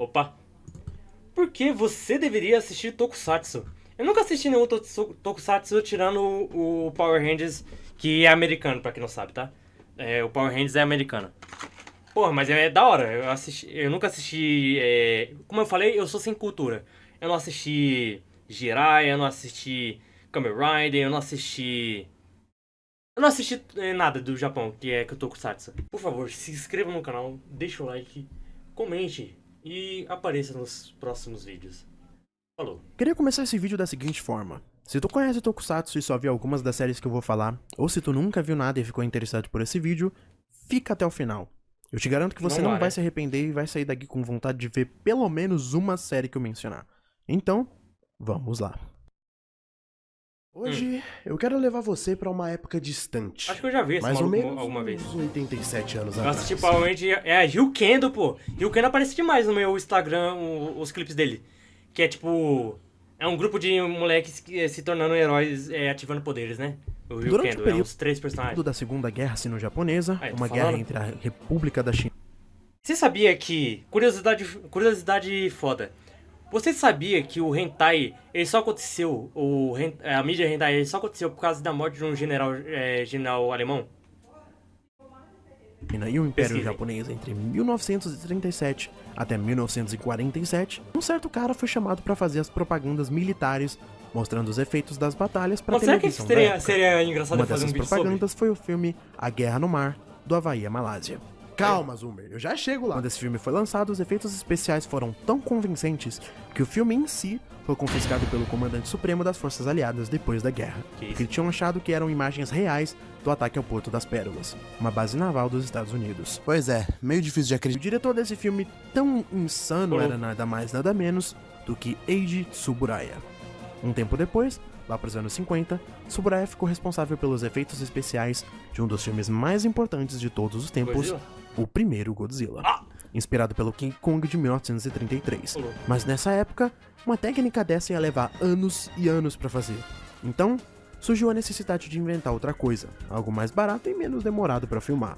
Opa! Por que você deveria assistir Tokusatsu? Eu nunca assisti nenhum Tokusatsu tirando o Power Rangers, que é americano, pra quem não sabe, tá? O Power Rangers é americano. Porra, mas é da hora. Eu nunca assisti. Como eu falei, eu sou sem cultura. Eu não assisti Jiraiya, eu não assisti Kamen Rider, eu não assisti. Eu não assisti nada do Japão, que é o Tokusatsu. Por favor, se inscreva no canal, deixa o like, comente e apareça nos próximos vídeos. Falou. Queria começar esse vídeo da seguinte forma. Se tu conhece Tokusatsu e só viu algumas das séries que eu vou falar, ou se tu nunca viu nada e ficou interessado por esse vídeo, fica até o final. Eu te garanto que você não vai se arrepender e vai sair daqui com vontade de ver pelo menos uma série que eu mencionar. Então, vamos lá. Hoje, eu quero levar você pra uma época distante. Acho que eu já vi esse mais ou maluco menos alguma vez. uns 87 anos Eu atrás. assisti Power Rangers, Ryukendo, pô. Ryukendo aparece demais no meu Instagram, os clipes dele. Que é tipo... É um grupo de moleques se tornando heróis, ativando poderes, né? O Ryukendo, é uns 3 personagens. Da Segunda Guerra Sino-Japonesa, uma guerra entre a República da China... Você sabia que... Curiosidade foda. Você sabia que o hentai, ele só aconteceu... A mídia hentai, ele só aconteceu por causa da morte de um general alemão? E o Império Japonês entre 1937 até 1947, um certo cara foi chamado para fazer as propagandas militares, mostrando os efeitos das batalhas para televisão. Será que seria engraçado uma fazer um dessas vídeo propagandas sobre? foi o filme A Guerra no Mar, do Havaí à Malásia. Calma, Zoomer, eu já chego lá. Quando esse filme foi lançado, os efeitos especiais foram tão convincentes que o filme em si foi confiscado pelo comandante supremo das forças aliadas depois da guerra, porque tinham achado que eram imagens reais do ataque ao Porto das Pérolas, uma base naval dos Estados Unidos. Pois é, meio difícil de acreditar. O diretor desse filme tão insano era nada mais nada menos do que Eiji Tsuburaya. Um tempo depois, lá para os anos 50, Tsuburaya ficou responsável pelos efeitos especiais de um dos filmes mais importantes de todos os tempos, Godzilla? O primeiro Godzilla, inspirado pelo King Kong de 1933. Mas nessa época, uma técnica dessa ia levar anos e anos para fazer. Então, surgiu a necessidade de inventar outra coisa, algo mais barato e menos demorado para filmar.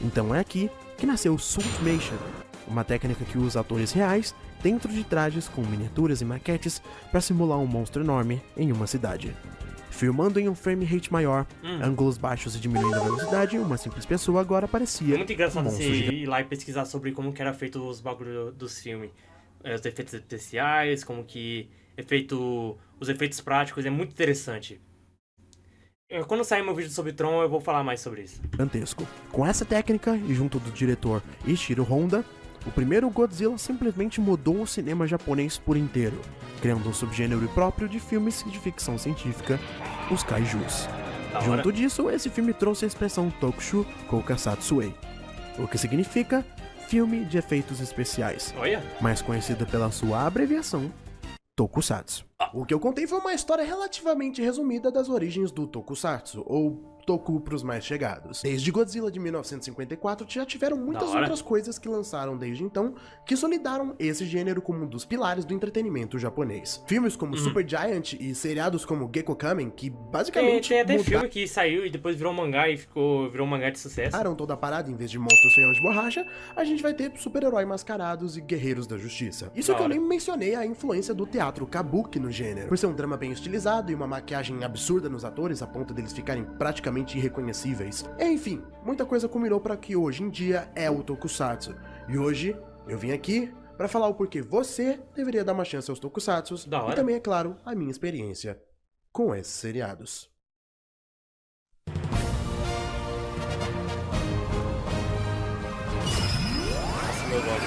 Então é aqui que nasceu o Suitmation, uma técnica que usa atores reais dentro de trajes com miniaturas e maquetes para simular um monstro enorme em uma cidade. Filmando em um frame rate maior, ângulos baixos e diminuindo a velocidade, uma simples pessoa agora parecia muito engraçado um você ir lá e pesquisar sobre como que era feito os bagulhos dos filmes. Os efeitos especiais, como que os efeitos práticos, é muito interessante. Quando sair meu vídeo sobre Tron, eu vou falar mais sobre isso. Gigantesco. Com essa técnica, e junto do diretor Ishiro Honda, o primeiro Godzilla simplesmente mudou o cinema japonês por inteiro, criando um subgênero próprio de filmes de ficção científica, os kaijus. Junto disso, esse filme trouxe a expressão Tokushu Koukasatsuei, o que significa filme de efeitos especiais, mais conhecida pela sua abreviação Tokusatsu. O que eu contei foi uma história relativamente resumida das origens do Tokusatsu, ou Toku pros mais chegados. Desde Godzilla de 1954, já tiveram muitas outras coisas que lançaram desde então, que solidaram esse gênero como um dos pilares do entretenimento japonês. Filmes como Super Giant e seriados como Gekko Kamen, que basicamente tem até filme que saiu e depois virou mangá e virou um mangá de sucesso. Toda a parada, em vez de monstros feiões de borracha, a gente vai ter super-herói mascarados e guerreiros da justiça. Isso que eu nem mencionei a influência do teatro kabuki no gênero, por ser um drama bem estilizado e uma maquiagem absurda nos atores a ponto deles ficarem praticamente irreconhecíveis. Enfim, muita coisa combinou para que hoje em dia é o Tokusatsu. E hoje eu vim aqui para falar o porquê você deveria dar uma chance aos Tokusatsus e também, é claro, a minha experiência com esses seriados. Nossa, meu God.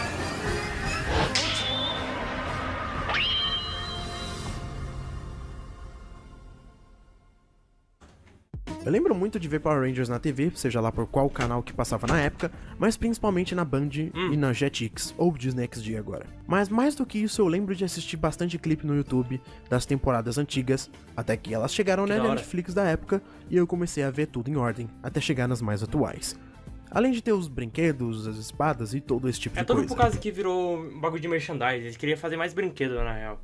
Eu lembro muito de ver Power Rangers na TV, seja lá por qual canal que passava na época, mas principalmente na Band e na Jetix, ou Disney XD agora. Mas mais do que isso, eu lembro de assistir bastante clipe no YouTube das temporadas antigas, até que elas chegaram na Netflix da época e eu comecei a ver tudo em ordem, até chegar nas mais atuais. Além de ter os brinquedos, as espadas e todo esse tipo de coisa. É tudo por causa que virou bagulho de merchandise, eles queriam fazer mais brinquedo na real.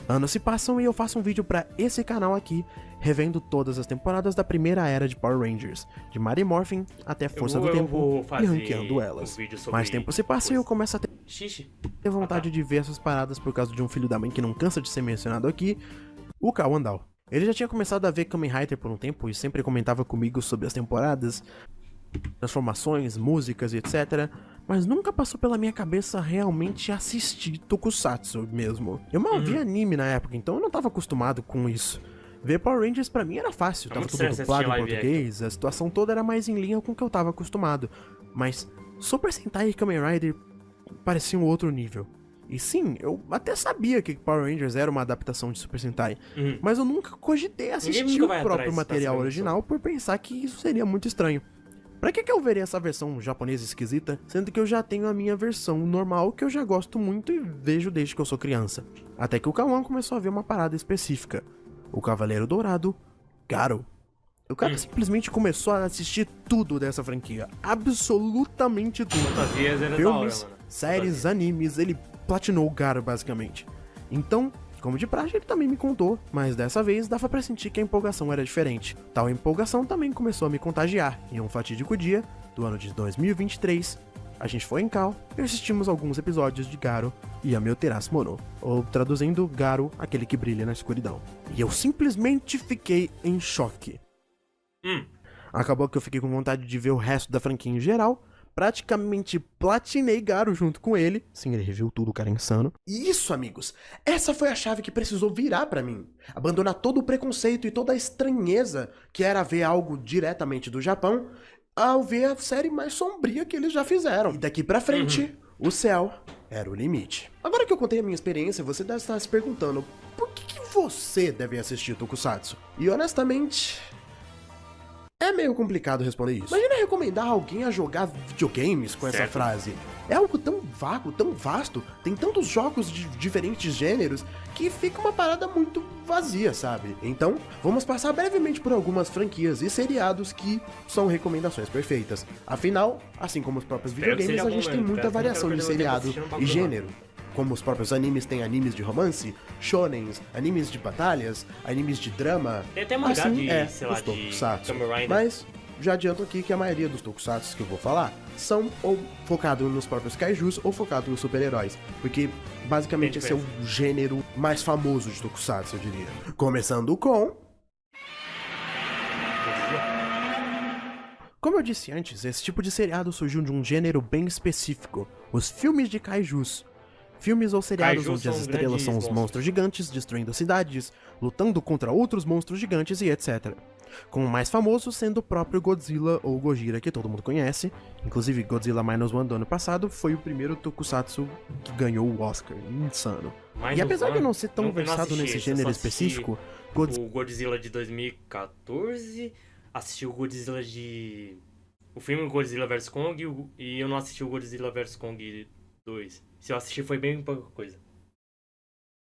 Anos se passam e eu faço um vídeo pra esse canal aqui, revendo todas as temporadas da primeira era de Power Rangers, de Mighty Morphin até Força do Tempo, e ranqueando elas. Mais tempo se passa e eu começo a ter Xixi. Tenho vontade de ver essas paradas por causa de um filho da mãe que não cansa de ser mencionado aqui, o Cal Andal. Ele já tinha começado a ver Kamen Rider por um tempo e sempre comentava comigo sobre as temporadas, transformações, músicas e etc. Mas nunca passou pela minha cabeça realmente assistir Tokusatsu mesmo. Eu mal via anime na época, então eu não tava acostumado com isso. Ver Power Rangers pra mim era fácil, tava tudo dublado em português, a situação toda era mais em linha com o que eu tava acostumado. Mas Super Sentai e Kamen Rider pareciam outro nível. E sim, eu até sabia que Power Rangers era uma adaptação de Super Sentai, mas eu nunca cogitei assistir o próprio material original por pensar que isso seria muito estranho. Pra que eu veria essa versão japonesa esquisita, sendo que eu já tenho a minha versão normal que eu já gosto muito e vejo desde que eu sou criança? Até que o Kawan começou a ver uma parada específica. O Cavaleiro Dourado, Garo. O cara simplesmente começou a assistir tudo dessa franquia. Absolutamente tudo. Fantasias era Filmes, da hora, mano. séries, animes, ele platinou o Garo basicamente. Então, como de praxe, ele também me contou, mas dessa vez dava pra sentir que a empolgação era diferente. Tal empolgação também começou a me contagiar. Em um fatídico dia, do ano de 2023, a gente foi em Cal e assistimos alguns episódios de Garo e Ameoterasu Mono, ou traduzindo, Garo, aquele que brilha na escuridão. E eu simplesmente fiquei em choque. Acabou que eu fiquei com vontade de ver o resto da franquia em geral, praticamente platinei Garo junto com ele. Sim, ele reviu tudo, o cara é insano. E isso, amigos, essa foi a chave que precisou virar pra mim. Abandonar todo o preconceito e toda a estranheza que era ver algo diretamente do Japão, ao ver a série mais sombria que eles já fizeram. E daqui pra frente, o céu era o limite. Agora que eu contei a minha experiência, você deve estar se perguntando, por que você deve assistir Tokusatsu? E honestamente, é meio complicado responder isso. Imagina recomendar alguém a jogar videogames com essa frase. É algo tão vago, tão vasto, tem tantos jogos de diferentes gêneros, que fica uma parada muito vazia, sabe? Então, vamos passar brevemente por algumas franquias e seriados que são recomendações perfeitas. Afinal, assim como os próprios videogames, a gente tem muita variação de seriado e gênero. Como os próprios animes têm animes de romance, shonens, animes de batalhas, animes de drama, tem até mangá assim de, sei lá, os Tokusatsu. de Kamen Rider. Mas já adianto aqui que a maioria dos Tokusatsu que eu vou falar são ou focados nos próprios kaijus ou focados nos super-heróis, porque basicamente esse é o gênero mais famoso de Tokusatsu, eu diria. Começando com... Como eu disse antes, esse tipo de seriado surgiu de um gênero bem específico, os filmes de kaijus. Filmes ou seriados onde as estrelas são os monstros gigantes, destruindo cidades, lutando contra outros monstros gigantes e etc. Com o mais famoso sendo o próprio Godzilla ou Gojira, que todo mundo conhece. Inclusive, Godzilla Minus One do ano passado foi o primeiro Tokusatsu que ganhou o Oscar. Insano. E apesar de eu não ser tão versado nesse gênero específico... O Godzilla de 2014, assisti o Godzilla de... O filme Godzilla vs Kong e eu não assisti o Godzilla vs Kong 2. Se eu assistir foi bem pouca coisa.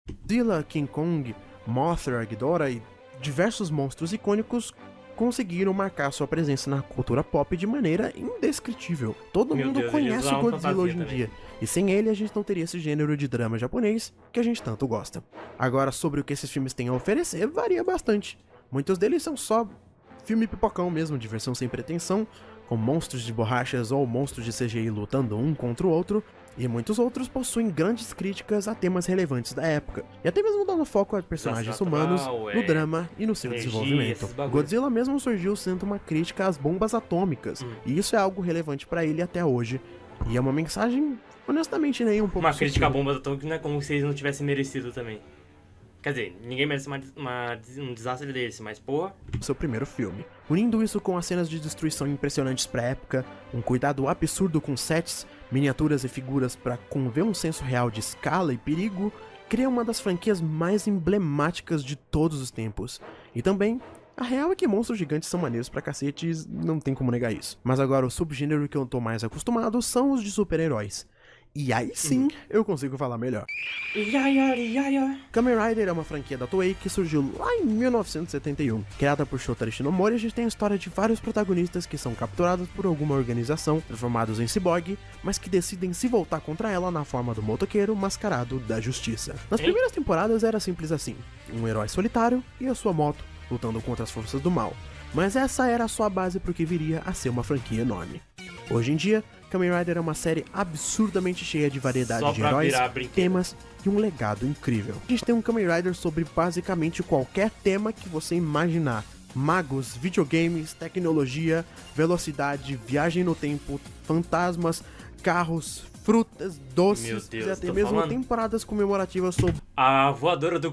Godzilla, King Kong, Mothra, Ghidorah e diversos monstros icônicos conseguiram marcar sua presença na cultura pop de maneira indescritível. Todo mundo conhece o Godzilla hoje em dia, e sem ele a gente não teria esse gênero de drama japonês que a gente tanto gosta. Agora, sobre o que esses filmes têm a oferecer, varia bastante. Muitos deles são só filme pipocão mesmo, diversão sem pretensão, com monstros de borrachas ou monstros de CGI lutando um contra o outro, e muitos outros possuem grandes críticas a temas relevantes da época, e até mesmo dando foco a personagens humanos, no drama e no seu desenvolvimento. Godzilla mesmo surgiu sendo uma crítica às bombas atômicas, e isso é algo relevante pra ele até hoje, e é uma mensagem, honestamente, nem um pouco uma crítica à bomba atômica não é como se eles não tivessem merecido também. Quer dizer, ninguém merece um desastre desse, mas porra... Seu primeiro filme. Unindo isso com as cenas de destruição impressionantes pra época, um cuidado absurdo com sets, miniaturas e figuras pra conver um senso real de escala e perigo, cria uma das franquias mais emblemáticas de todos os tempos. E também, a real é que monstros gigantes são maneiros pra cacete, não tem como negar isso. Mas agora o subgênero que eu tô mais acostumado são os de super-heróis. E aí sim, eu consigo falar melhor. Kamen Rider é uma franquia da Toei que surgiu lá em 1971. Criada por Shotaro Shinomori, a gente tem a história de vários protagonistas que são capturados por alguma organização, transformados em ciborgue, mas que decidem se voltar contra ela na forma do motoqueiro mascarado da justiça. Nas primeiras temporadas era simples assim, um herói solitário e a sua moto, lutando contra as forças do mal. Mas essa era só a base pro que viria a ser uma franquia enorme. Hoje em dia, Kamen Rider é uma série absurdamente cheia de variedade Só de pra heróis, virar brinquedo. temas e um legado incrível. A gente tem um Kamen Rider sobre basicamente qualquer tema que você imaginar. Magos, videogames, tecnologia, velocidade, viagem no tempo, fantasmas, carros, frutas, Meu doces Deus, e até tô mesmo falando. temporadas comemorativas sobre A voadora do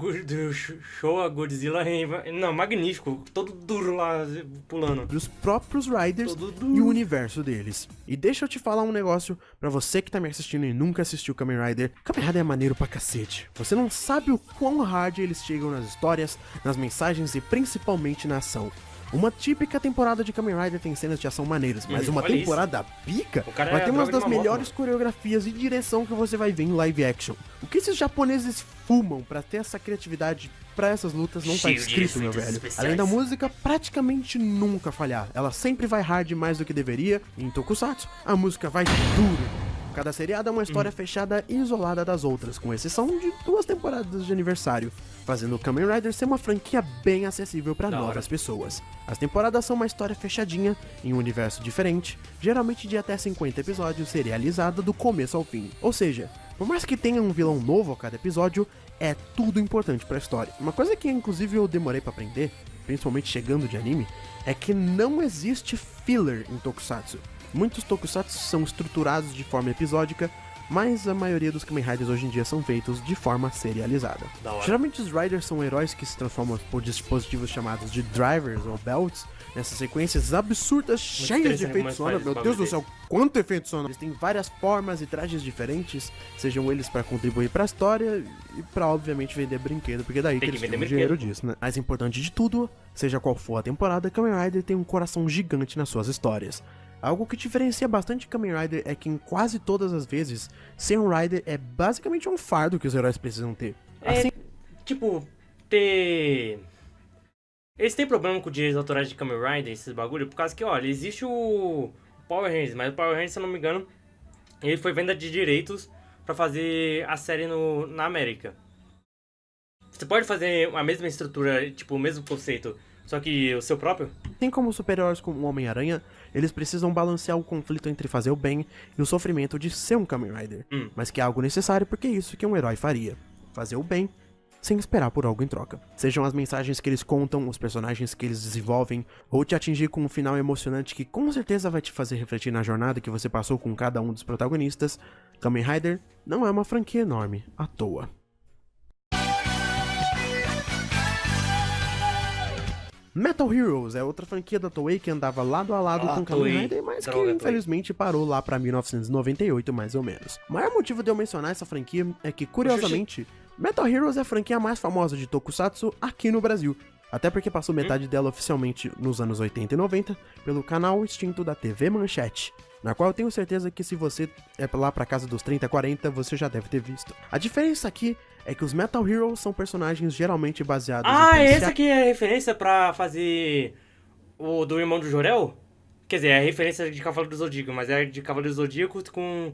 Showa Godzilla, não, magnífico, todo duro lá, pulando. os próprios Riders Todo duro. e o universo deles. E deixa eu te falar um negócio pra você que tá me assistindo e nunca assistiu Kamen Rider. Kamen Rider é maneiro pra cacete. Você não sabe o quão hard eles chegam nas histórias, nas mensagens e principalmente na ação. Uma típica temporada de Kamen Rider tem cenas de ação maneiras, mas uma olha isso. temporada pica O cara vai é ter a uma droga das de uma moto, melhores mano. coreografias e direção que você vai ver em live action. O que esses japoneses fumam pra ter essa criatividade pra essas lutas não tá Cheio de escrito, meu efeitos velho. especiais. Além da música praticamente nunca falhar. Ela sempre vai hard mais do que deveria. E em Tokusatsu, a música vai duro. Cada seriado é uma história fechada e isolada das outras, com exceção de 2 temporadas de aniversário, fazendo o Kamen Rider ser uma franquia bem acessível para Da hora. novas pessoas. As temporadas são uma história fechadinha, em um universo diferente, geralmente de até 50 episódios, serializada do começo ao fim. Ou seja, por mais que tenha um vilão novo a cada episódio, é tudo importante pra história. Uma coisa que inclusive eu demorei pra aprender, principalmente chegando de anime, é que não existe filler em Tokusatsu. Muitos Tokusatsu são estruturados de forma episódica, mas a maioria dos Kamen Riders hoje em dia são feitos de forma serializada. Da hora. Geralmente os Riders são heróis que se transformam por dispositivos chamados de drivers ou belts, nessas sequências absurdas, cheias de interessante como efeitos é que sonoros. faz Meu esse Deus do bagulho céu, quanto efeito sonoro! Eles têm várias formas e trajes diferentes, sejam eles pra contribuir pra história e pra obviamente vender brinquedo, porque daí que Tem que eles vender tiram dinheiro brinquedo. disso, né? Mais importante de tudo, seja qual for a temporada, Kamen Rider tem um coração gigante nas suas histórias. Algo que diferencia bastante Kamen Rider é que em quase todas as vezes, ser um Rider é basicamente um fardo que os heróis precisam ter. Assim, Tipo, ter... Eles têm problema com direitos autorais de Kamen Rider, esses bagulho, por causa que, olha, existe o Power Rangers, mas o Power Rangers, se eu não me engano, ele foi venda de direitos pra fazer a série na América. Você pode fazer a mesma estrutura, tipo, o mesmo conceito, só que o seu próprio? assim como super-heróis como o Homem-Aranha, eles precisam balancear o conflito entre fazer o bem e o sofrimento de ser um Kamen Rider. Mas que é algo necessário porque é isso que um herói faria. Fazer o bem sem esperar por algo em troca. Sejam as mensagens que eles contam, os personagens que eles desenvolvem, ou te atingir com um final emocionante que com certeza vai te fazer refletir na jornada que você passou com cada um dos protagonistas, Kamen Rider não é uma franquia enorme à toa. Metal Heroes é outra franquia da Toei que andava lado a lado com Kamen Toei. Rider, mas que Droga, Toei. infelizmente parou lá pra 1998 mais ou menos. O maior motivo de eu mencionar essa franquia é que, curiosamente, Metal Heroes é a franquia mais famosa de Tokusatsu aqui no Brasil. Até porque passou metade dela oficialmente nos anos 80 e 90 pelo canal extinto da TV Manchete, na qual eu tenho certeza que se você é lá pra casa dos 30, 40, você já deve ter visto. A diferença aqui é que os Metal Heroes são personagens geralmente baseados em Ah, policiais. essa aqui é a referência pra fazer o do irmão do Jor-El? Quer dizer, é a referência de Cavaleiro do Zodíaco, mas é de Cavaleiro do Zodíaco com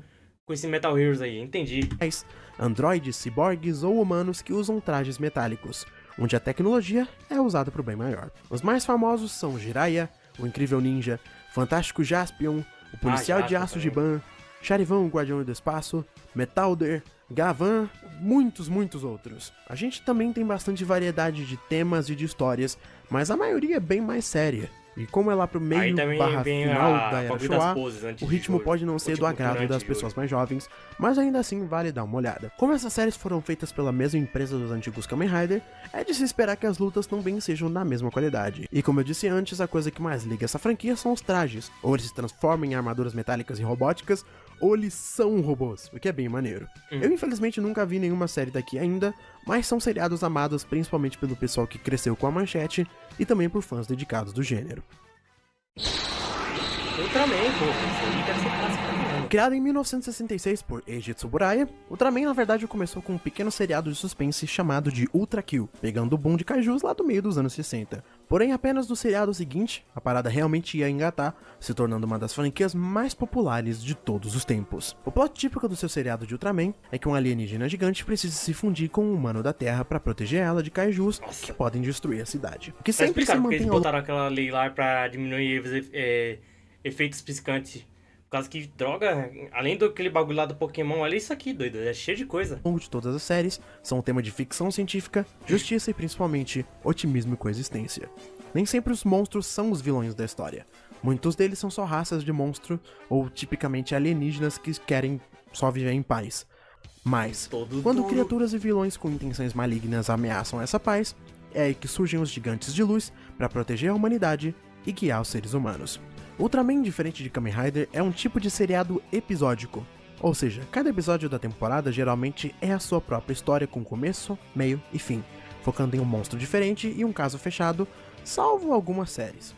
esse Metal Heroes aí, entendi. Androides, ciborgues ou humanos que usam trajes metálicos, onde a tecnologia é usada para o bem maior. Os mais famosos são Jiraiya, o Incrível Ninja, Fantástico Jaspion, o Policial de Jaspion Aço também. Giban, Charivan, o Guardião do Espaço, Metalder, Gavan, muitos outros. A gente também tem bastante variedade de temas e de histórias, mas a maioria é bem mais séria. E como é lá pro meio também barra vem final a da era bagulho das Showa, poses antes o de ritmo Jojo. pode não Ou, ser do tipo, agrado durante das Jojo. pessoas mais jovens, mas ainda assim vale dar uma olhada. Como essas séries foram feitas pela mesma empresa dos antigos Kamen Rider, é de se esperar que as lutas também sejam da mesma qualidade. E como eu disse antes, a coisa que mais liga essa franquia são os trajes. Ou eles se transformam em armaduras metálicas e robóticas, ou eles são robôs, o que é bem maneiro. Eu infelizmente nunca vi nenhuma série daqui ainda, mas são seriados amados principalmente pelo pessoal que cresceu com a Manchete e também por fãs dedicados do gênero. Ultraman, pô, isso aí deve ser clássico pra caramba. Criado em 1966 por Eiji Tsuburaya, Ultraman na verdade começou com um pequeno seriado de suspense chamado de Ultra Kill, pegando o boom de kaijus lá do meio dos anos 60. Porém, apenas no seriado seguinte, a parada realmente ia engatar, se tornando uma das franquias mais populares de todos os tempos. O plot típico do seu seriado de Ultraman é que um alienígena gigante precisa se fundir com um humano da Terra para proteger ela de kaijus que podem destruir a cidade. O que Tá sempre se explicado porque eles mantém ao botaram aquela lei lá pra diminuir efeitos piscantes por causa que, droga, além do aquele bagulho lá do Pokémon, olha isso aqui, doido. É cheio de coisa. Ao longo de todas as séries, são um tema de ficção científica, justiça e principalmente otimismo e coexistência. Nem sempre os monstros são os vilões da história. Muitos deles são só raças de monstro ou tipicamente alienígenas que querem só viver em paz. Mas, quando criaturas e vilões com intenções malignas ameaçam essa paz, é aí que surgem os gigantes de luz para proteger a humanidade e guiar os seres humanos. Ultraman, diferente de Kamen Rider, é um tipo de seriado episódico. Ou seja, cada episódio da temporada geralmente é a sua própria história com começo, meio e fim, focando em um monstro diferente e um caso fechado, salvo algumas séries.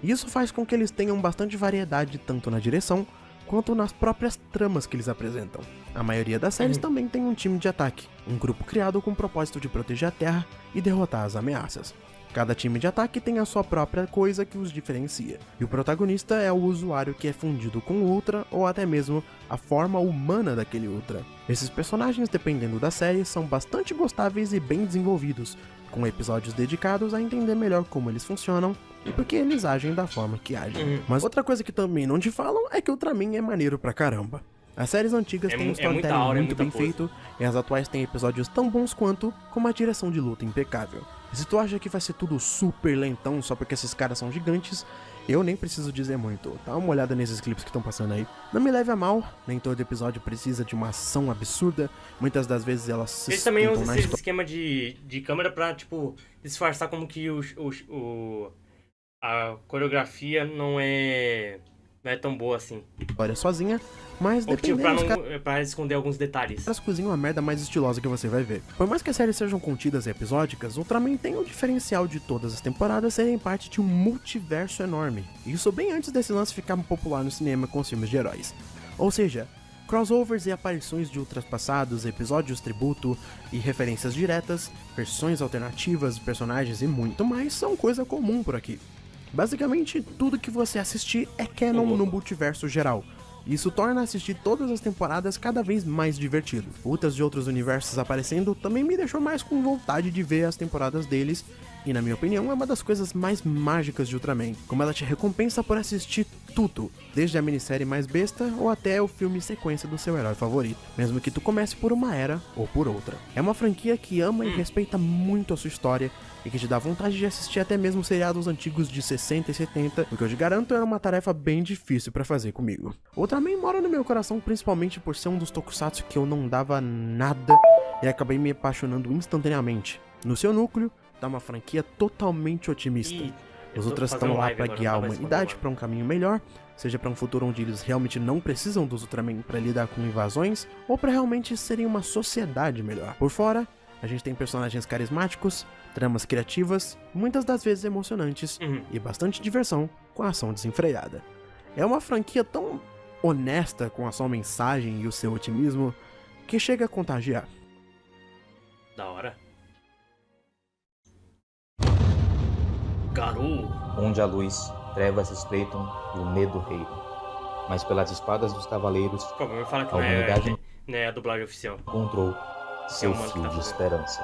Isso faz com que eles tenham bastante variedade tanto na direção quanto nas próprias tramas que eles apresentam. A maioria das séries também tem um time de ataque, um grupo criado com o propósito de proteger a Terra e derrotar as ameaças. Cada time de ataque tem a sua própria coisa que os diferencia, e o protagonista é o usuário que é fundido com o Ultra ou até mesmo a forma humana daquele Ultra. Esses personagens, dependendo da série, são bastante gostáveis e bem desenvolvidos, com episódios dedicados a entender melhor como eles funcionam e por que eles agem da forma que agem. Mas outra coisa que também não te falam é que o Ultraman é maneiro pra caramba. As séries antigas têm um storytelling muito bem feito, e as atuais têm episódios tão bons quanto, com uma direção de luta impecável. E se tu acha que vai ser tudo super lentão só porque esses caras são gigantes, eu nem preciso dizer muito. Dá uma olhada nesses clipes que estão passando aí. Não me leve a mal, nem todo episódio precisa de uma ação absurda, muitas das vezes elas se eles também usam esse esquema de câmera pra, tipo, disfarçar como que a coreografia não é tão boa assim. Olha, sozinha, mas dependendo pra esconder alguns detalhes. Elas cozinham a merda mais estilosa que você vai ver. Por mais que as séries sejam contidas e episódicas, Ultraman tem o diferencial de todas as temporadas serem parte de um multiverso enorme. Isso bem antes desse lance ficar popular no cinema com os filmes de heróis. Ou seja, crossovers e aparições de ultrapassados, episódios tributo e referências diretas, versões alternativas, personagens e muito mais são coisa comum por aqui. Basicamente, tudo que você assistir é canon no multiverso geral. Isso torna assistir todas as temporadas cada vez mais divertido. Ultras de outros universos aparecendo também me deixou mais com vontade de ver as temporadas deles, e na minha opinião é uma das coisas mais mágicas de Ultraman, como ela te recompensa por assistir tudo, desde a minissérie mais besta ou até o filme sequência do seu herói favorito, mesmo que tu comece por uma era ou por outra. É uma franquia que ama e respeita muito a sua história, e que te dá vontade de assistir até mesmo seriados antigos de 60 e 70, o que eu te garanto era uma tarefa bem difícil pra fazer comigo. Ultraman mora no meu coração principalmente por ser um dos tokusatsu que eu não dava nada e acabei me apaixonando instantaneamente. No seu núcleo, tá uma franquia totalmente otimista. Os outros estão lá pra guiar a humanidade pra um caminho melhor, seja pra um futuro onde eles realmente não precisam dos Ultraman pra lidar com invasões, ou pra realmente serem uma sociedade melhor. Por fora, a gente tem personagens carismáticos, tramas criativas, muitas das vezes emocionantes, e bastante diversão com a ação desenfreada. É uma franquia tão honesta com a sua mensagem e o seu otimismo, que chega a contagiar. Da hora. Garou! Onde a luz, trevas se espreitam e o medo reina. Mas pelas espadas dos cavaleiros, Pô, me fala que a humanidade não é a dublagem oficial. encontrou seu fio de esperança.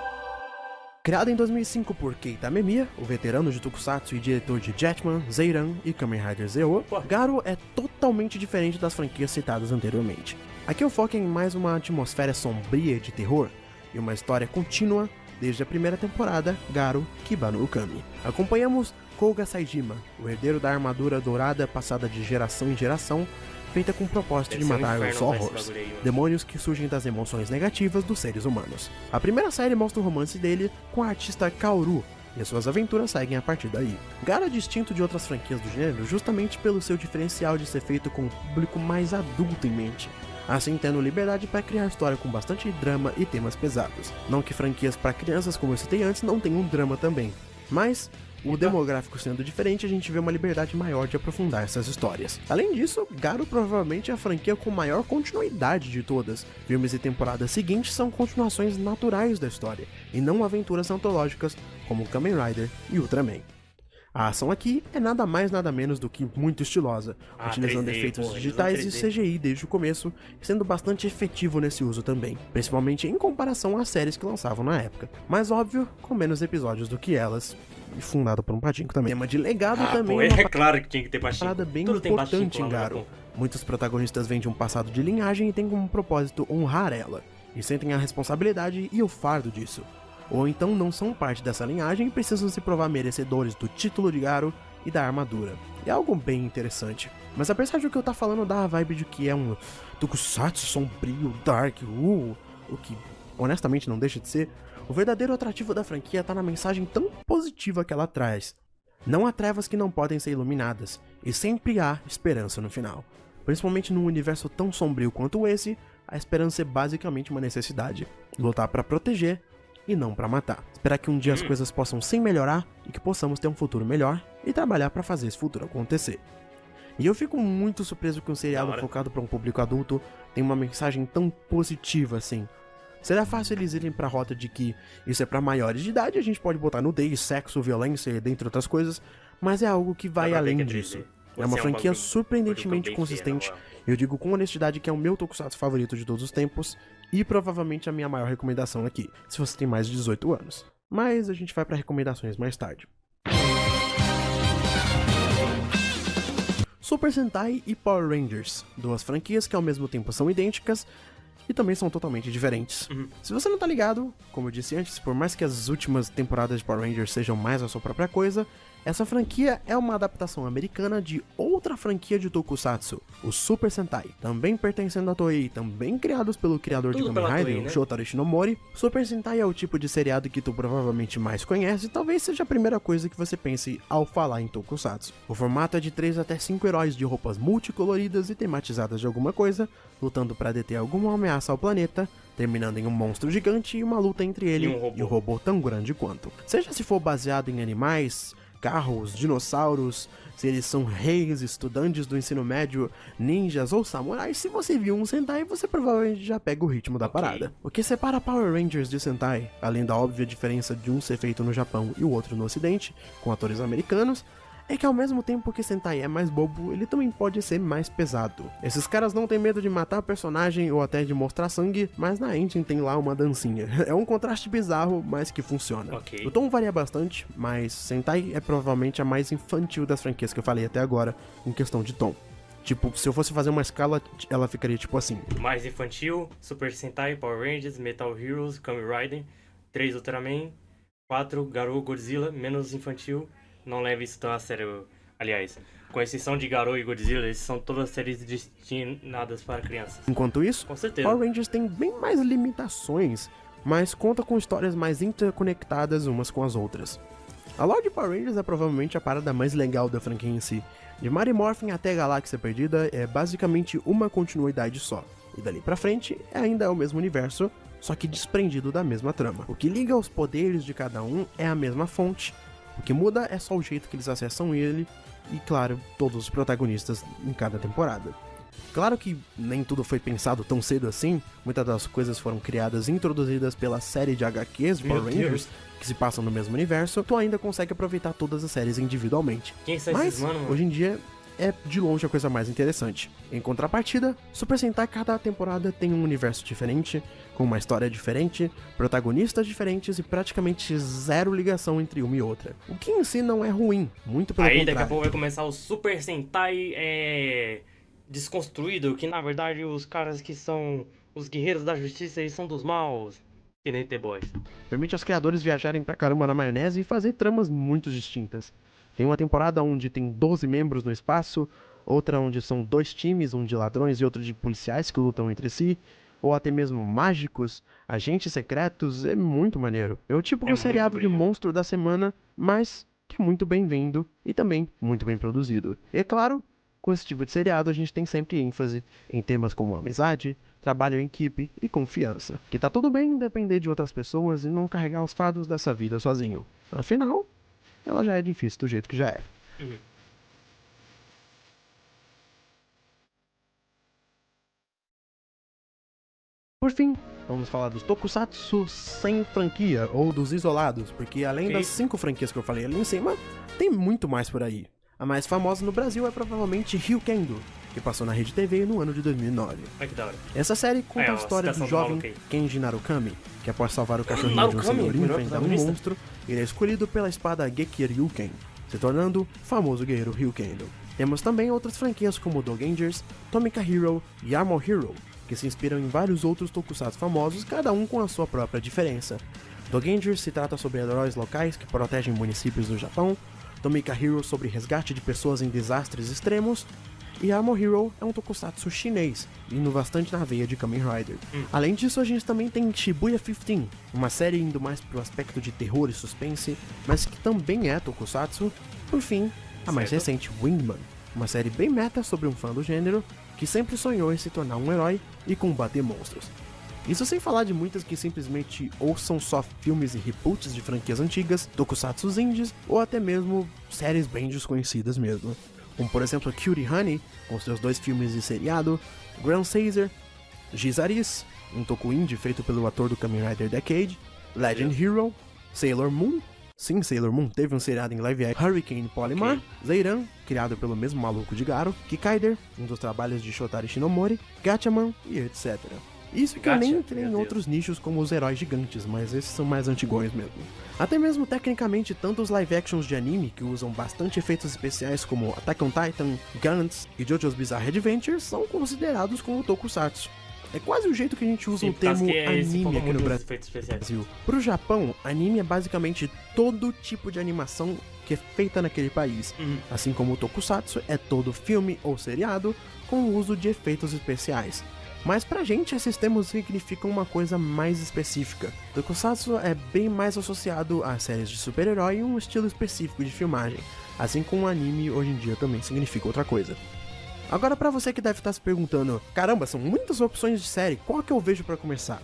Criado em 2005 por Keita Memiya, o veterano de Tokusatsu e diretor de Jetman, Zeiran e Kamen Rider Zeo, Garo é totalmente diferente das franquias citadas anteriormente. Aqui o foco é em mais uma atmosfera sombria de terror e uma história contínua desde a primeira temporada, Garo Kiba no Ukami. Acompanhamos Koga Saejima, o herdeiro da armadura dourada passada de geração em geração, feita com o propósito de matar os horrors, demônios que surgem das emoções negativas dos seres humanos. A primeira série mostra o romance dele com a artista Kaoru, e as suas aventuras seguem a partir daí. Garo é distinto de outras franquias do gênero justamente pelo seu diferencial de ser feito com um público mais adulto em mente, assim tendo liberdade para criar história com bastante drama e temas pesados. Não que franquias para crianças, como eu citei antes, não tenham drama também, mas o demográfico sendo diferente, a gente vê uma liberdade maior de aprofundar essas histórias. Além disso, Garo provavelmente é a franquia com maior continuidade de todas. Filmes e temporadas seguintes são continuações naturais da história, e não aventuras antológicas como Kamen Rider e Ultraman. A ação aqui é nada mais nada menos do que muito estilosa, utilizando 3D, efeitos digitais e CGI desde o começo, sendo bastante efetivo nesse uso também, principalmente em comparação às séries que lançavam na época. Mas óbvio, com menos episódios do que elas, e fundado por um Pachinko também. Tema de legado também pô, é claro que tinha que ter Pachinko. Parada bem Tudo importante tem em Garo. Muitos protagonistas vêm de um passado de linhagem e têm como propósito honrar ela, e sentem a responsabilidade e o fardo disso. Ou então não são parte dessa linhagem e precisam se provar merecedores do título de Garo e da armadura. É algo bem interessante. Mas apesar de o que eu tá falando dar a vibe de que é um tokusatsu sombrio, dark, o que honestamente não deixa de ser, o verdadeiro atrativo da franquia tá na mensagem tão positiva que ela traz. Não há trevas que não podem ser iluminadas, e sempre há esperança no final. Principalmente num universo tão sombrio quanto esse, a esperança é basicamente uma necessidade. Lutar pra proteger e não pra matar. Esperar que um dia as coisas possam sim melhorar e que possamos ter um futuro melhor e trabalhar pra fazer esse futuro acontecer. E eu fico muito surpreso que um seriado focado pra um público adulto tem uma mensagem tão positiva assim. Será fácil eles irem pra rota de que isso é pra maiores de idade, a gente pode botar nudez, sexo, violência, dentre outras coisas, mas é algo que vai além disso. É uma franquia surpreendentemente consistente, e eu digo com honestidade que é o meu tokusatsu favorito de todos os tempos, e provavelmente a minha maior recomendação aqui, se você tem mais de 18 anos. Mas a gente vai pra recomendações mais tarde. Super Sentai e Power Rangers, duas franquias que ao mesmo tempo são idênticas e também são totalmente diferentes. Se você não tá ligado, como eu disse antes, por mais que as últimas temporadas de Power Rangers sejam mais a sua própria coisa, essa franquia é uma adaptação americana de outra franquia de tokusatsu, o Super Sentai. Também pertencendo à Toei, também criados pelo criador de Kamen Rider, o Shotaro Shinomori, Super Sentai é o tipo de seriado que tu provavelmente mais conhece e talvez seja a primeira coisa que você pense ao falar em tokusatsu. O formato é de 3 até 5 heróis de roupas multicoloridas e tematizadas de alguma coisa, lutando para deter alguma ameaça ao planeta, terminando em um monstro gigante e uma luta entre ele e um robô tão grande quanto. Seja se for baseado em animais, carros, dinossauros, se eles são reis, estudantes do ensino médio, ninjas ou samurais, se você viu um Sentai, você provavelmente já pega o ritmo da parada. O que separa Power Rangers de Sentai, além da óbvia diferença de um ser feito no Japão e o outro no Ocidente, com atores americanos, é que ao mesmo tempo que Sentai é mais bobo, ele também pode ser mais pesado. Esses caras não têm medo de matar o personagem ou até de mostrar sangue, mas na engine tem lá uma dancinha. É um contraste bizarro, mas que funciona. O tom varia bastante, mas Sentai é provavelmente a mais infantil das franquias que eu falei até agora, em questão de tom. Tipo, se eu fosse fazer uma escala, ela ficaria tipo assim. Mais infantil, Super Sentai, Power Rangers, Metal Heroes, Kamen Rider, 3 Ultraman, 4 Garou Godzilla, menos infantil. Não leve isso tão a sério, aliás, com exceção de Garou e Godzilla, eles são todas séries destinadas para crianças. Enquanto isso, com certeza, Power Rangers tem bem mais limitações, mas conta com histórias mais interconectadas umas com as outras. A lore de Power Rangers é provavelmente a parada mais legal da franquia em si. De Mighty Morphin até Galáxia Perdida é basicamente uma continuidade só, e dali pra frente ainda é o mesmo universo, só que desprendido da mesma trama. O que liga os poderes de cada um é a mesma fonte. O que muda é só o jeito que eles acessam ele e, claro, todos os protagonistas em cada temporada. Claro que nem tudo foi pensado tão cedo assim, muitas das coisas foram criadas e introduzidas pela série de HQs de Power Rangers, que se passam no mesmo universo, tu ainda consegue aproveitar todas as séries individualmente. Mas, hoje em dia, é de longe a coisa mais interessante. Em contrapartida, Super Sentai cada temporada tem um universo diferente, com uma história diferente, protagonistas diferentes e praticamente zero ligação entre uma e outra. O que em si não é ruim, muito pelo contrário. Aí daqui a pouco vai começar o Super Sentai desconstruído, que na verdade os caras que são os guerreiros da justiça, eles são dos maus. Que nem The Boys. Permite aos criadores viajarem pra caramba na maionese e fazer tramas muito distintas. Tem uma temporada onde tem 12 membros no espaço, outra onde são 2 times, um de ladrões e outro de policiais que lutam entre si, ou até mesmo mágicos, agentes secretos, é muito maneiro. É o tipo de seriado de monstro da semana, mas que é muito bem-vindo e também muito bem produzido. E é claro, com esse tipo de seriado a gente tem sempre ênfase em temas como amizade, trabalho em equipe e confiança. Que tá tudo bem depender de outras pessoas e não carregar os fardos dessa vida sozinho. Afinal, ela já é difícil do jeito que já é. Por fim, vamos falar dos tokusatsu sem franquia, ou dos isolados, porque além das 5 franquias que eu falei ali em cima, tem muito mais por aí. A mais famosa no Brasil é provavelmente Ryukendo, que passou na Rede TV no ano de 2009. Ai, que da hora. Essa série conta a história do jovem Kenji Narukami, que após salvar o cachorrinho de um senhor e enfrentar um monstro, ele é escolhido pela espada Gekiryuken, se tornando o famoso guerreiro Ryukendo. Temos também outras franquias como Dog Angers, Tomica Hero e Armor Hero, que se inspiram em vários outros tokusatsu famosos, cada um com a sua própria diferença. Dog Angers se trata sobre heróis locais que protegem municípios do Japão, Tomica Hero sobre resgate de pessoas em desastres extremos, e Armor Hero é um tokusatsu chinês, indo bastante na veia de Kamen Rider. Além disso, a gente também tem Shibuya 15, uma série indo mais pro aspecto de terror e suspense, mas que também é tokusatsu. Por fim, a mais recente, Wingman, uma série bem meta sobre um fã do gênero, que sempre sonhou em se tornar um herói e combater monstros. Isso sem falar de muitas que simplesmente ou são só filmes e reboots de franquias antigas, tokusatsus indies, ou até mesmo séries bem desconhecidas mesmo. Como por exemplo Cutie Honey, com seus 2 filmes de seriado, Grand Caesar, Gizaris, um toku indie feito pelo ator do Kamen Rider Decade, Legend Hero, Sailor Moon, sim, Sailor Moon teve um seriado em live action, Hurricane Polymar, Zeiran, criado pelo mesmo maluco de Garo, Kikaider, um dos trabalhos de Shotari Shinomori, Gatchaman e etc. Isso que eu nem entrei em outros nichos como os heróis gigantes, mas esses são mais antigões mesmo. Até mesmo tecnicamente, tanto os live actions de anime, que usam bastante efeitos especiais como Attack on Titan, Gantz e JoJo's Bizarre Adventure, são considerados como tokusatsu. É quase o jeito que a gente usa o termo anime aqui no Brasil. Pro Japão, anime é basicamente todo tipo de animação que é feita naquele país. Assim como o tokusatsu é todo filme ou seriado com o uso de efeitos especiais. Mas pra gente, esses termos significam uma coisa mais específica. Tokusatsu é bem mais associado a séries de super-herói e um estilo específico de filmagem, assim como o anime hoje em dia também significa outra coisa. Agora pra você que deve estar se perguntando, caramba, são muitas opções de série, qual que eu vejo pra começar?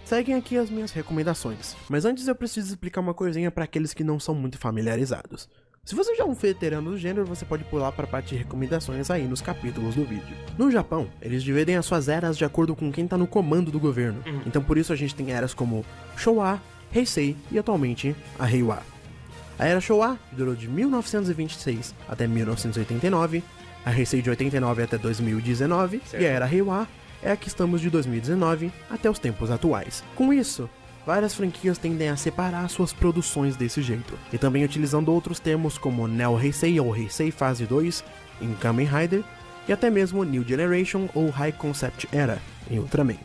Seguem aqui as minhas recomendações, mas antes eu preciso explicar uma coisinha pra aqueles que não são muito familiarizados. Se você já é um veterano do gênero, você pode pular para a parte de recomendações aí nos capítulos do vídeo. No Japão, eles dividem as suas eras de acordo com quem tá no comando do governo. Então por isso a gente tem eras como Showa, Heisei e atualmente a Reiwa. A era Showa durou de 1926 até 1989, a Heisei de 89 até 2019 certo. E a era Reiwa é a que estamos de 2019 até os tempos atuais. Com isso, várias franquias tendem a separar suas produções desse jeito, e também utilizando outros termos como Neo Heisei ou Heisei Fase 2 em Kamen Rider, e até mesmo New Generation ou High Concept Era em Ultraman.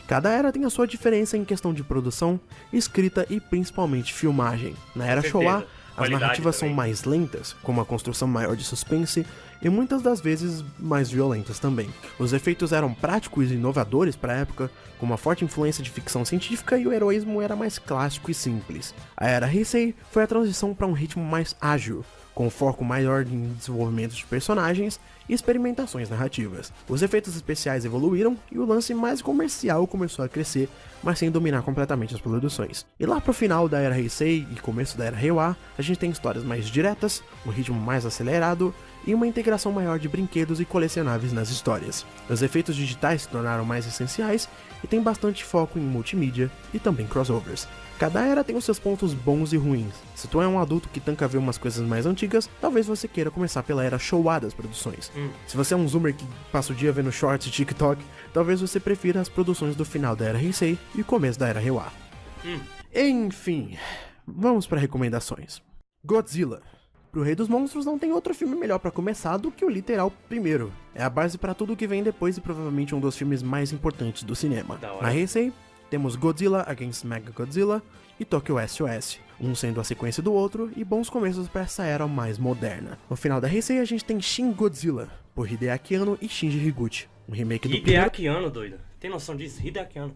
Cada era tem a sua diferença em questão de produção, escrita e principalmente filmagem. Na era Showa, as narrativas são mais lentas, com uma construção maior de suspense e muitas das vezes mais violentas também. Os efeitos eram práticos e inovadores para a época, com uma forte influência de ficção científica, e o heroísmo era mais clássico e simples. A era Heisei foi a transição para um ritmo mais ágil, com foco maior em desenvolvimento de personagens e experimentações narrativas. Os efeitos especiais evoluíram e o lance mais comercial começou a crescer, mas sem dominar completamente as produções. E lá pro final da era Heisei e começo da era Reiwa, a gente tem histórias mais diretas, um ritmo mais acelerado e uma integração maior de brinquedos e colecionáveis nas histórias. Os efeitos digitais se tornaram mais essenciais e tem bastante foco em multimídia e também crossovers. Cada era tem os seus pontos bons e ruins. Se tu é um adulto que tanca ver umas coisas mais antigas, talvez você queira começar pela era Showa das produções. Se você é um zoomer que passa o dia vendo shorts e TikTok, talvez você prefira as produções do final da era Heisei e o começo da era Reiwa. Enfim, vamos para recomendações. Godzilla. Pro Rei dos Monstros não tem outro filme melhor pra começar do que o literal primeiro. É a base pra tudo que vem depois e provavelmente um dos filmes mais importantes do cinema. Na Heisei, temos Godzilla Against Mechagodzilla e Tokyo SOS, um sendo a sequência do outro e bons começos para essa era mais moderna. No final da Heisei a gente tem Shin Godzilla, por Hideaki Anno e Shinji Higuchi, um remake do Hideaki Anno, doido. Tem noção disso? Hideaki Anno.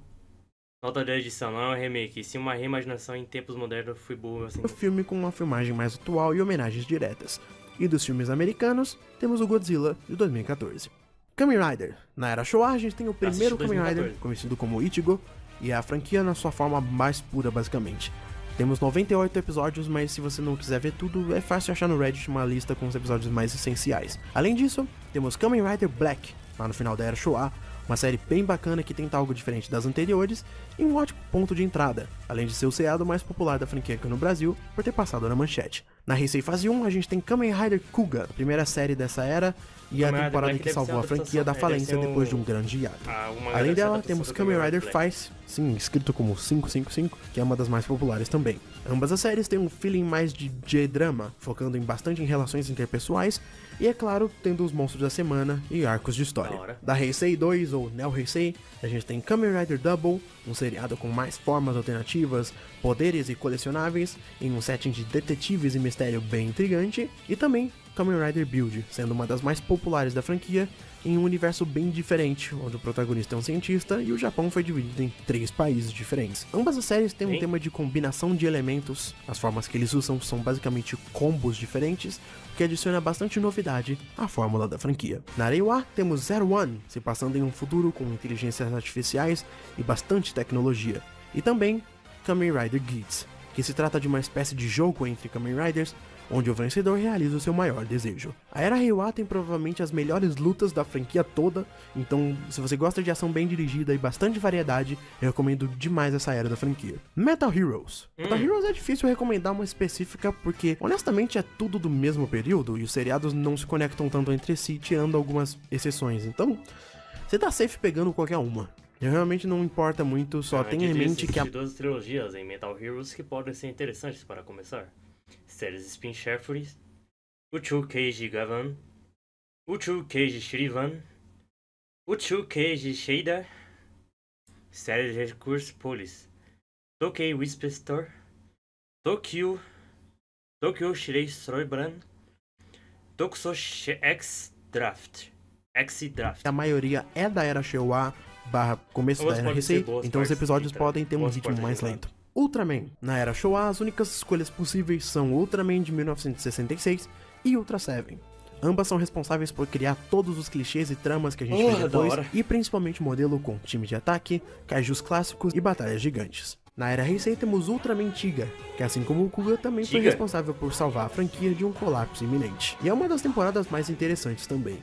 Nota da edição, não é um remake, sim uma reimaginação em tempos modernos. Fui burro assim. O filme com uma filmagem mais atual e homenagens diretas. E dos filmes americanos, temos o Godzilla de 2014. Kamen Rider. Na era Showa a gente tem o primeiro Kamen Rider, conhecido como Ichigo, e é a franquia na sua forma mais pura basicamente. Temos 98 episódios, mas se você não quiser ver tudo, é fácil achar no Reddit uma lista com os episódios mais essenciais. Além disso, temos Kamen Rider Black, lá no final da era Showa, uma série bem bacana que tenta algo diferente das anteriores e um ótimo ponto de entrada, além de ser o seriado mais popular da franquia aqui no Brasil por ter passado na Manchete. Na Heisei Fase 1, a gente tem Kamen Rider Kuga, a primeira série dessa era, e a Kamen Rider temporada Black que deve ser salvou uma a franquia da adaptação, falência deve ser depois de um grande hiato. Uma Além dela, adaptação temos do Kamen Rider Black. Fice, sim, escrito como 555, que é uma das mais populares também. Ambas as séries têm um feeling mais de J-drama, focando bastante em relações interpessoais, e é claro, tendo os monstros da semana e arcos de história. Da hora. Da Heisei 2, ou Neo Heisei, a gente tem Kamen Rider Double, um seriado com mais formas alternativas, poderes e colecionáveis, em um setting de detetives e mistério bem intrigante, e também Kamen Rider Build, sendo uma das mais populares da franquia, em um universo bem diferente, onde o protagonista é um cientista e o Japão foi dividido em 3 países diferentes. Ambas as séries têm um Sim. tema de combinação de elementos, as formas que eles usam são basicamente combos diferentes, o que adiciona bastante novidade à fórmula da franquia. Na Reiwa temos Zero One, se passando em um futuro com inteligências artificiais e bastante tecnologia, e também Kamen Rider Geats, que se trata de uma espécie de jogo entre Kamen Riders, onde o vencedor realiza o seu maior desejo. A Era Reiwa tem provavelmente as melhores lutas da franquia toda, então se você gosta de ação bem dirigida e bastante variedade, eu recomendo demais essa era da franquia. Metal Heroes. Metal Heroes é difícil recomendar uma específica porque, honestamente, é tudo do mesmo período e os seriados não se conectam tanto entre si, tirando algumas exceções, então você tá safe pegando qualquer uma. Realmente não importa muito, só tenha em mente que a 12 trilogias em Metal Heroes que podem ser interessantes para começar. Séries Spin Shefuri, Uchu Keiji Gavan, Uchu Keiji Shirivan, Uchu Keiji Sheida, Série de Recursos Police, Tokei Whisper Store, Tokyo Shirei Stroibran, Tokuso X Draft. a maioria é da Era Showa / começo da Outras Era podem ser Heisei, boas então os partes, episódios então. podem ter um Boas ritmo partes mais de lento. Ultraman. Na Era Showa, as únicas escolhas possíveis são Ultraman de 1966 e Ultra Seven. Ambas são responsáveis por criar todos os clichês e tramas que a gente vê da depois, hora. e principalmente o modelo com time de ataque, kaijus clássicos e batalhas gigantes. Na Era Heisei temos Ultraman Tiga, que assim como o Kuga também foi Tiga? responsável por salvar a franquia de um colapso iminente. E é uma das temporadas mais interessantes também.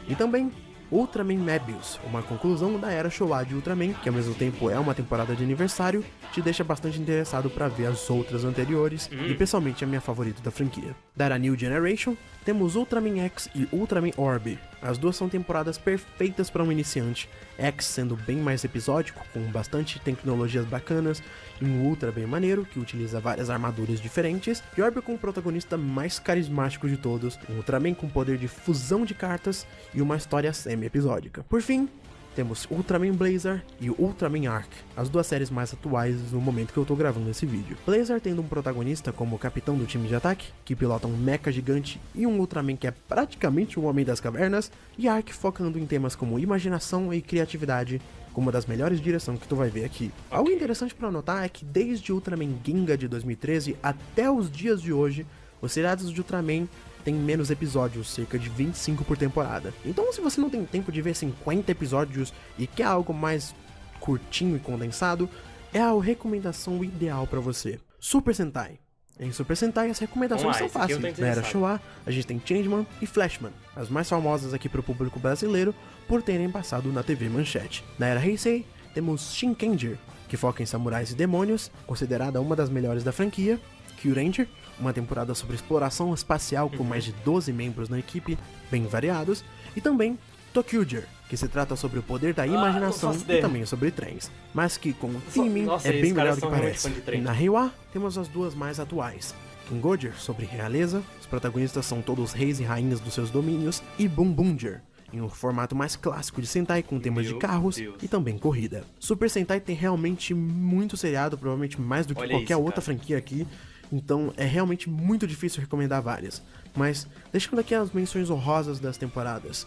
E também Ultraman Mebius, uma conclusão da era Showa de Ultraman, que ao mesmo tempo é uma temporada de aniversário, te deixa bastante interessado pra ver as outras anteriores, e pessoalmente é a minha favorita da franquia. Da era New Generation, temos Ultraman X e Ultraman Orb. As duas são temporadas perfeitas para um iniciante, X sendo bem mais episódico, com bastante tecnologias bacanas, e um Ultra bem maneiro, que utiliza várias armaduras diferentes, e Orb com o protagonista mais carismático de todos, um Ultraman com poder de fusão de cartas e uma história semi-episódica. Por fim, temos Ultraman Blazer e Ultraman Arc, as duas séries mais atuais no momento que eu tô gravando esse vídeo. Blazer tendo um protagonista como o capitão do time de ataque, que pilota um mecha gigante e um Ultraman que é praticamente um homem das cavernas, e Arc focando em temas como imaginação e criatividade, com uma das melhores direções que tu vai ver aqui. Algo interessante pra notar é que desde Ultraman Ginga de 2013 até os dias de hoje, os seriados de Ultraman tem menos episódios, cerca de 25 por temporada. Então se você não tem tempo de ver 50 episódios e quer algo mais curtinho e condensado, é a recomendação ideal pra você. Super Sentai. Em Super Sentai as recomendações são fáceis. Na era Showa, a gente tem Changeman e Flashman, as mais famosas aqui pro público brasileiro por terem passado na TV Manchete. Na era Heisei, temos Shinkenger, que foca em samurais e demônios, considerada uma das melhores da franquia, Kyuranger, uma temporada sobre exploração espacial com mais de 12 membros na equipe, bem variados, e também Tokyuger, que se trata sobre o poder da imaginação não faço e ideia. também sobre trens, mas que com o theming Nossa, é esses bem melhor caras do que são realmente parece. fã de trem. E na Reiwa, temos as duas mais atuais. Kingoger, sobre realeza, os protagonistas são todos reis e rainhas dos seus domínios, e Bunbunger, em um formato mais clássico de Sentai com temas de Meu carros Deus. e também corrida. Super Sentai tem realmente muito seriado, provavelmente mais do que Olha qualquer isso, outra cara. franquia aqui, então é realmente muito difícil recomendar várias. Mas deixando aqui as menções honrosas das temporadas: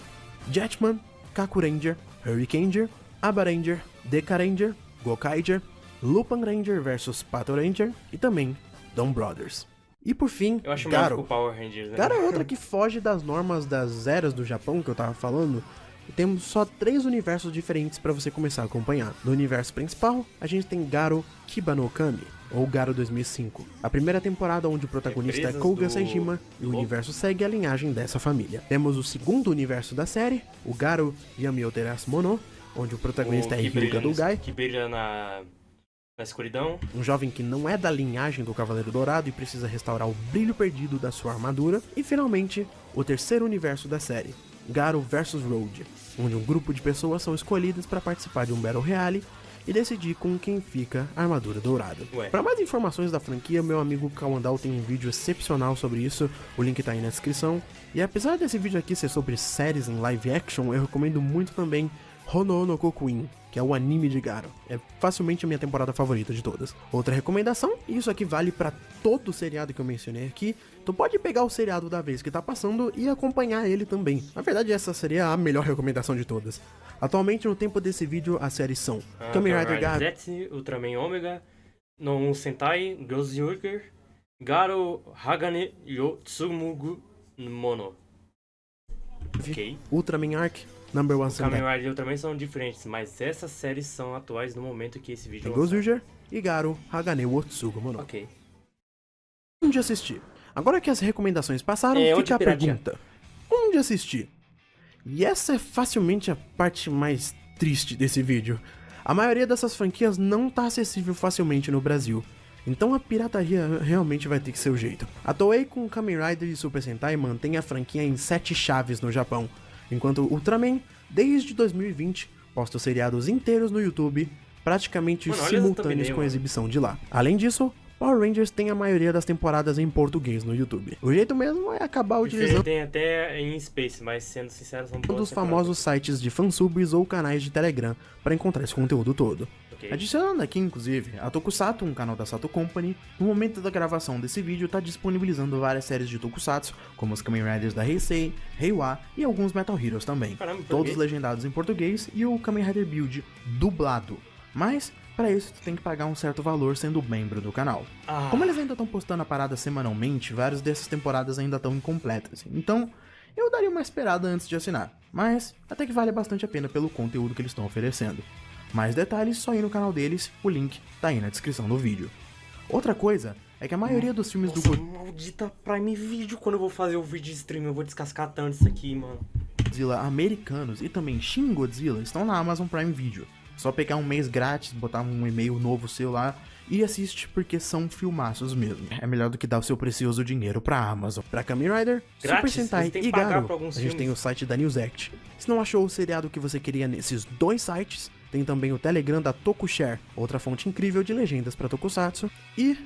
Jetman, Kaku Ranger, Hurricaneger, Aba Ranger, Deca Ranger, Gokaiger, Lupin Ranger vs Pato Ranger e também Dawn Brothers. E por fim, Eu acho melhor que Garo. o Power Rangers, né? Garo é outra que foge das normas das eras do Japão que eu tava falando. E temos só 3 universos diferentes pra você começar a acompanhar. No universo principal, a gente tem Garo Kiba no Kami, ou Garo 2005. A primeira temporada onde o protagonista é Represas Kouga do- Saejima e o universo segue a linhagem dessa família. Temos o segundo universo da série, o Garo Yami Oterasu Mono, onde o protagonista é que Hyuga brilha Dogai. que brilha na Na escuridão. Um jovem que não é da linhagem do Cavaleiro Dourado e precisa restaurar o brilho perdido da sua armadura. E finalmente, o terceiro universo da série, Garo vs Road, onde um grupo de pessoas são escolhidas para participar de um Battle Royale e decidir com quem fica a armadura dourada. Para mais informações da franquia, meu amigo Kawandal tem um vídeo excepcional sobre isso, o link tá aí na descrição. E apesar desse vídeo aqui ser sobre séries em live action, eu recomendo muito também Hono no Kokuin, que é o anime de Garo. É facilmente a minha temporada favorita de todas. Outra recomendação, e isso aqui vale pra todo o seriado que eu mencionei aqui, tu pode pegar o seriado da vez que tá passando e acompanhar ele também. Na verdade, essa seria a melhor recomendação de todas. Atualmente, no tempo desse vídeo, as séries são Kamen Rider Garo, Zetsu, Ultraman Omega, no Sentai, Girls Worker, Garo Hagane yo Tsumugu Mono. Ok. Ultraman Arc, Number One Kamen Sentai, Rider e Ultraman são diferentes, mas essas séries são atuais no momento que esse vídeo é Ghost lançado. User e Garo Hagane wo Tsugu Mono. Ok. Onde assistir? Agora que as recomendações passaram, onde fica a piratear? pergunta. Onde assistir? E essa é facilmente a parte mais triste desse vídeo. A maioria dessas franquias não tá acessível facilmente no Brasil. Então a pirataria realmente vai ter que ser o jeito. A Toei com Kamen Rider e Super Sentai mantém a franquia em 7 chaves no Japão, enquanto Ultraman, desde 2020, posta os seriados inteiros no YouTube, praticamente Mano, olha simultâneos essa thumbnail, com a exibição de lá. Além disso, Power Rangers tem a maioria das temporadas em português no YouTube. O jeito mesmo é acabar utilizando Tem até em Space, mas sendo sincero, são um boas dos temporadas. famosos sites de fansubs ou canais de Telegram para encontrar esse conteúdo todo. Ok. Adicionando aqui, inclusive, a Tokusatsu, um canal da Sato Company, no momento da gravação desse vídeo tá disponibilizando várias séries de Tokusatsu, como os Kamen Riders da Heisei, Reiwa e alguns Metal Heroes também, Caramba, todos português? legendados em português e o Kamen Rider Build dublado. Mas, para isso, tu tem que pagar um certo valor sendo membro do canal. Ah. Como eles ainda estão postando a parada semanalmente, várias dessas temporadas ainda estão incompletas, então eu daria uma esperada antes de assinar, mas até que vale bastante a pena pelo conteúdo que eles estão oferecendo. Mais detalhes só ir no canal deles, o link tá aí na descrição do vídeo. Outra coisa é que a maioria dos filmes do Nossa, maldita Prime Video, quando eu vou fazer o vídeo de stream, eu vou descascar tanto isso aqui, mano. Godzilla americanos e também Shin Godzilla estão na Amazon Prime Video. Só pegar um mês grátis, botar um e-mail novo seu lá e assiste porque são filmaços mesmo. É melhor do que dar o seu precioso dinheiro pra Amazon. Pra Kamen Rider, Super Grátis? Sentai Você tem que e pagar Garo, pra alguns a gente filmes. tem o site da Newsect. Se não achou o seriado que você queria nesses dois sites, tem também o Telegram da Tokushare, outra fonte incrível de legendas pra Tokusatsu. E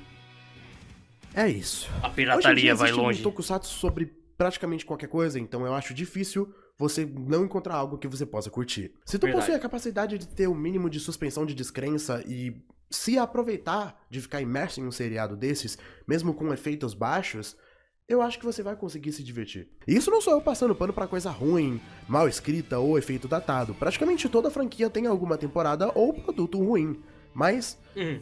é isso. A Hoje em pirataria dia vai existe longe. um Tokusatsu sobre praticamente qualquer coisa, então eu acho difícil você não encontrar algo que você possa curtir. Se tu Verdade. possui a capacidade de ter o mínimo de suspensão de descrença e se aproveitar de ficar imerso em um seriado desses, mesmo com efeitos baixos, eu acho que você vai conseguir se divertir. E isso não sou eu passando pano pra coisa ruim, mal escrita ou efeito datado. Praticamente toda franquia tem alguma temporada ou produto ruim. Mas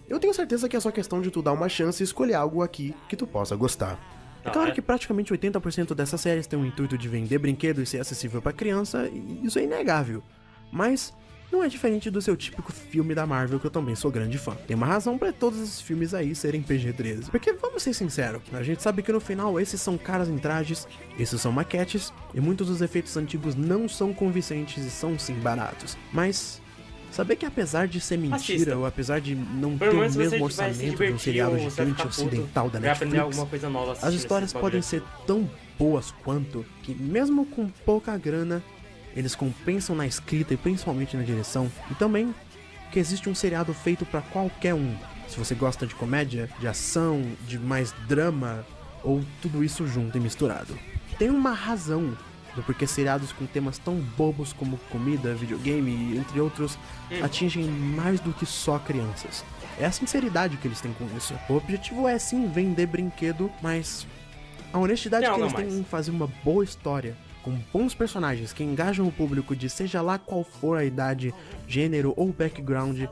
eu tenho certeza que é só questão de tu dar uma chance e escolher algo aqui que tu possa gostar. É claro que praticamente 80% dessas séries tem o intuito de vender brinquedo e ser acessível pra criança, e isso é inegável. Mas não é diferente do seu típico filme da Marvel, que eu também sou grande fã. Tem uma razão pra todos esses filmes aí serem PG-13. Porque, vamos ser sinceros, a gente sabe que no final esses são caras em trajes, esses são maquetes, e muitos dos efeitos antigos não são convincentes e são sim baratos. Mas saber que apesar de ser mentira, Assista. ou apesar de não ter Pelo o menos você mesmo vai se orçamento de um divertir seriado ou você vai gigante ficar puto, ocidental da vai aprender Netflix, alguma coisa nova as assistindo histórias esses podem bagulho. ser tão boas quanto que, mesmo com pouca grana, eles compensam na escrita e principalmente na direção. E também que existe um seriado feito pra qualquer um. Se você gosta de comédia, de ação, de mais drama, ou tudo isso junto e misturado. Tem uma razão do porquê seriados com temas tão bobos como comida, videogame e entre outros atingem mais do que só crianças. É a sinceridade que eles têm com isso. O objetivo é sim vender brinquedo, mas a honestidade Tem que algo eles têm mais. em fazer uma boa história, com bons personagens que engajam o público de seja lá qual for a idade, gênero ou background,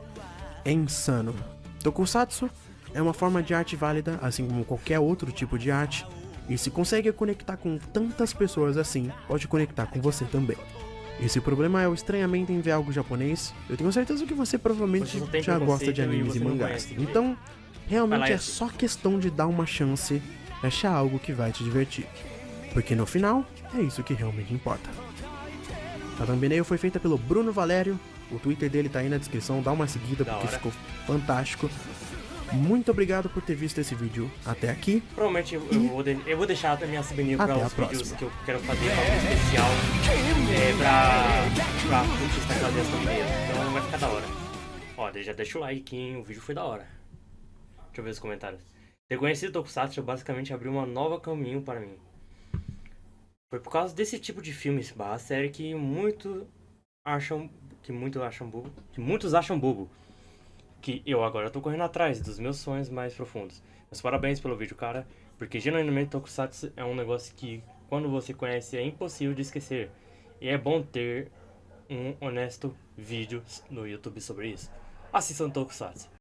é insano. Tokusatsu é uma forma de arte válida, assim como qualquer outro tipo de arte, e se consegue conectar com tantas pessoas assim, pode conectar com você também. E se o problema é o estranhamento em ver algo japonês, eu tenho certeza que você provavelmente Você só tem já gosta de preconceito e animes e você não mangás. conhece. Então, Vai lá realmente e é assiste. só questão de dar uma chance e achar algo que vai te divertir. Porque no final, é isso que realmente importa. A thumbnail foi feita pelo Bruno Valério, O Twitter dele tá aí na descrição, dá uma seguida Da porque hora. ficou fantástico. Muito obrigado por ter visto esse vídeo até aqui. Provavelmente eu vou deixar a minha subininha Até para a os vídeos próxima. que eu quero fazer algo especial pra conquistar aquela versão dele. Então vai ficar da hora. Ó, já deixa o like, hein? O vídeo foi da hora. Deixa eu ver os comentários. Ter conhecido Tokusatsu basicamente abriu um novo caminho para mim. Foi por causa desse tipo de filmes barra série que muitos acham bobo. Que eu agora tô correndo atrás dos meus sonhos mais profundos. Mas parabéns pelo vídeo, cara, porque genuinamente Tokusatsu é um negócio que quando você conhece é impossível de esquecer. E é bom ter um honesto vídeo no YouTube sobre isso. Assistam Tokusatsu.